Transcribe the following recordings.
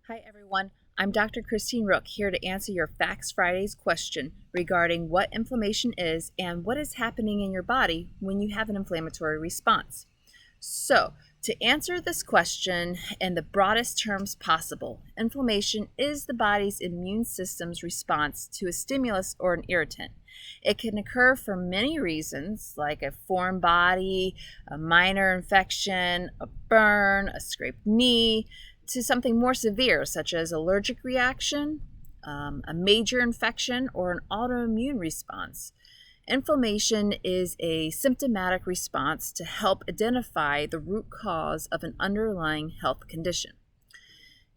Hi everyone, I'm Dr. Christine Rook here to answer your FAQs Friday's question regarding what inflammation is and what is happening in your body when you have an inflammatory response. So, to answer this question in the broadest terms possible, inflammation is the body's immune system's response to a stimulus or an irritant. It can occur for many reasons, like a foreign body, a minor infection, a burn, a scraped knee, to something more severe, such as allergic reaction, a major infection, or an autoimmune response. Inflammation is a symptomatic response to help identify the root cause of an underlying health condition.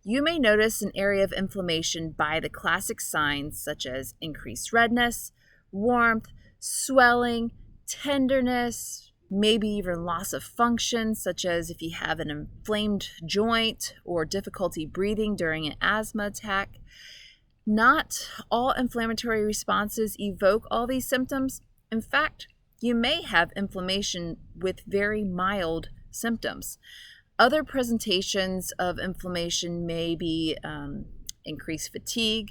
You may notice an area of inflammation by the classic signs such as increased redness, warmth, swelling, tenderness, maybe even loss of function, such as if you have an inflamed joint or difficulty breathing during an asthma attack. Not all inflammatory responses evoke all these symptoms. In fact, you may have inflammation with very mild symptoms. Other presentations of inflammation may be increased fatigue,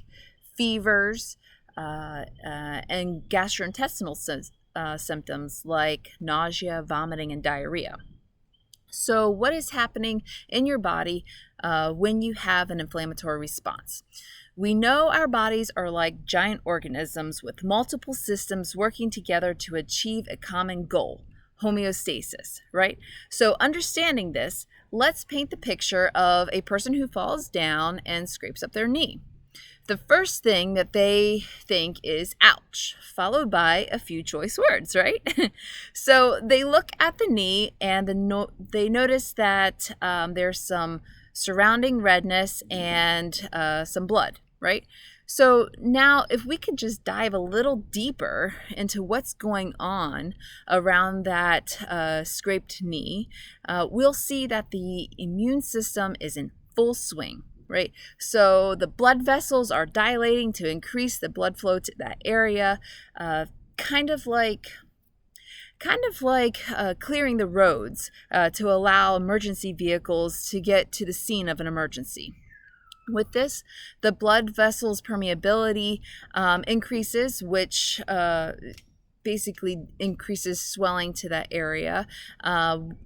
fevers, and gastrointestinal symptoms like nausea, vomiting, and diarrhea. So what is happening in your body when you have an inflammatory response? We know our bodies are like giant organisms with multiple systems working together to achieve a common goal, homeostasis, right? So understanding this, let's paint the picture of a person who falls down and scrapes up their knee. The first thing that they think is ouch, followed by a few choice words, right? So they look at the knee and they notice that there's some surrounding redness and some blood, right? So now if we could just dive a little deeper into what's going on around that scraped knee, we'll see that the immune system is in full swing. Right, so the blood vessels are dilating to increase the blood flow to that area, kind of like clearing the roads to allow emergency vehicles to get to the scene of an emergency. With this, the blood vessels' permeability increases, which basically increases swelling to that area.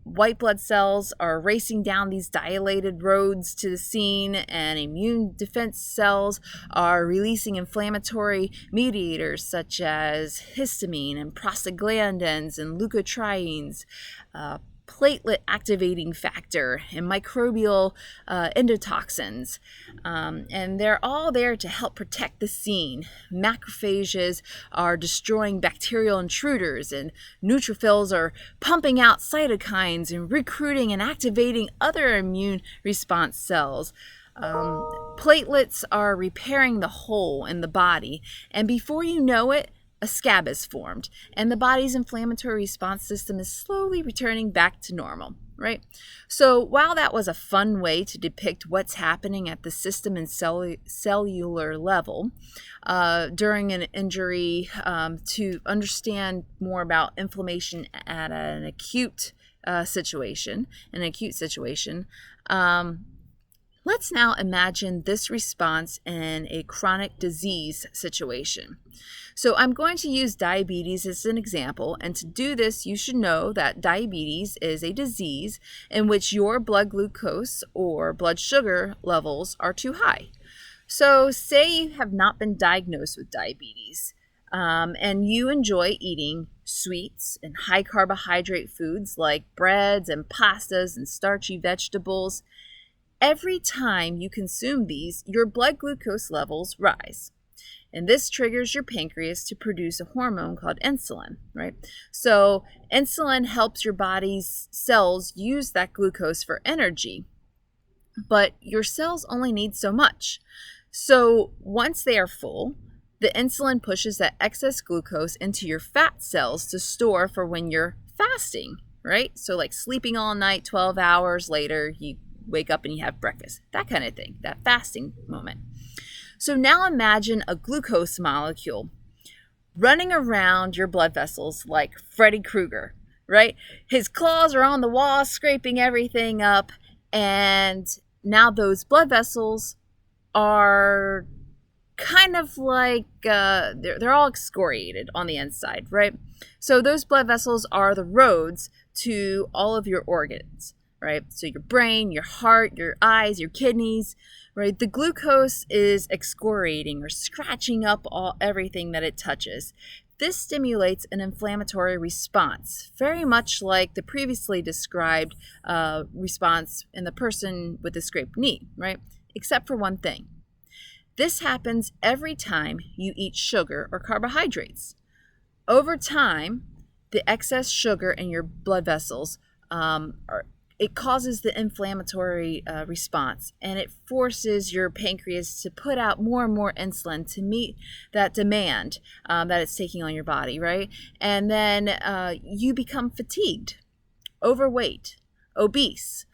White blood cells are racing down these dilated roads to the scene, and immune defense cells are releasing inflammatory mediators such as histamine and prostaglandins and leukotrienes, platelet activating factor, and microbial endotoxins. And they're all there to help protect the scene. Macrophages are destroying bacterial intruders, and neutrophils are pumping out cytokines and recruiting and activating other immune response cells. Platelets are repairing the hole in the body, and before you know it, a scab is formed, and the body's inflammatory response system is slowly returning back to normal, right? So while that was a fun way to depict what's happening at the system and cellular level during an injury, to understand more about inflammation at an acute situation, let's now imagine this response in a chronic disease situation. So I'm going to use diabetes as an example, and to do this, you should know that diabetes is a disease in which your blood glucose or blood sugar levels are too high. So say you have not been diagnosed with diabetes, and you enjoy eating sweets and high carbohydrate foods like breads and pastas and starchy vegetables. Every time you consume these, your blood glucose levels rise. And this triggers your pancreas to produce a hormone called insulin, right? So insulin helps your body's cells use that glucose for energy, but your cells only need so much. So once they are full, the insulin pushes that excess glucose into your fat cells to store for when you're fasting, right? So like sleeping all night, 12 hours later, you wake up and you have breakfast, that kind of thing, that fasting moment. So now imagine a glucose molecule running around your blood vessels like Freddy Krueger, right? His claws are on the wall, scraping everything up, and now those blood vessels are kind of like they're all excoriated on the inside, right? So those blood vessels are the roads to all of your organs, right? So your brain, your heart, your eyes, your kidneys, right? The glucose is excoriating or scratching up everything that it touches. This stimulates an inflammatory response, very much like the previously described response in the person with the scraped knee, right? Except for one thing. This happens every time you eat sugar or carbohydrates. Over time, the excess sugar in your blood vessels, it causes the inflammatory response, and it forces your pancreas to put out more and more insulin to meet that demand that it's taking on your body, right? And then you become fatigued, overweight, obese,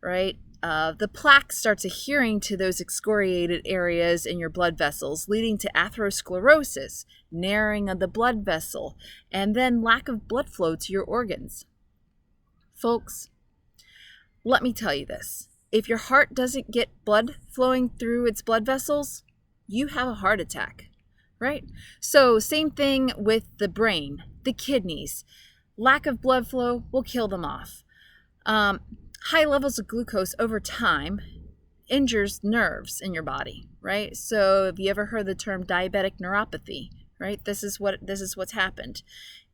right? The plaque starts adhering to those excoriated areas in your blood vessels, leading to atherosclerosis, narrowing of the blood vessel, and then lack of blood flow to your organs. Folks, let me tell you this. If your heart doesn't get blood flowing through its blood vessels, you have a heart attack, right? So same thing with the brain, the kidneys. Lack of blood flow will kill them off. High levels of glucose over time injures nerves in your body, right? So have you ever heard the term diabetic neuropathy, right? This is what's happened.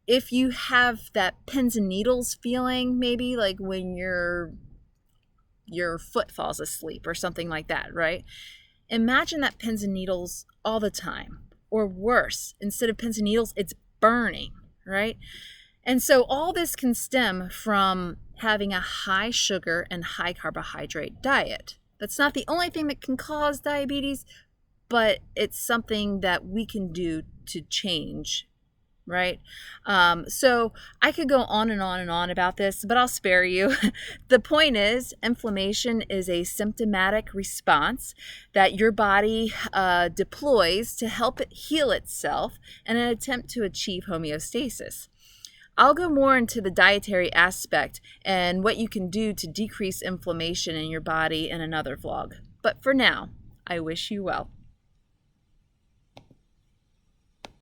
If you have that pins and needles feeling, maybe like when your foot falls asleep or something like that, right? Imagine that pins and needles all the time, or worse, instead of pins and needles, it's burning, right? And so all this can stem from having a high sugar and high carbohydrate diet. That's not the only thing that can cause diabetes, but it's something that we can do to change, right? So I could go on and on and on about this, but I'll spare you. The point is, inflammation is a symptomatic response that your body deploys to help it heal itself in an attempt to achieve homeostasis. I'll go more into the dietary aspect and what you can do to decrease inflammation in your body in another vlog. But for now, I wish you well.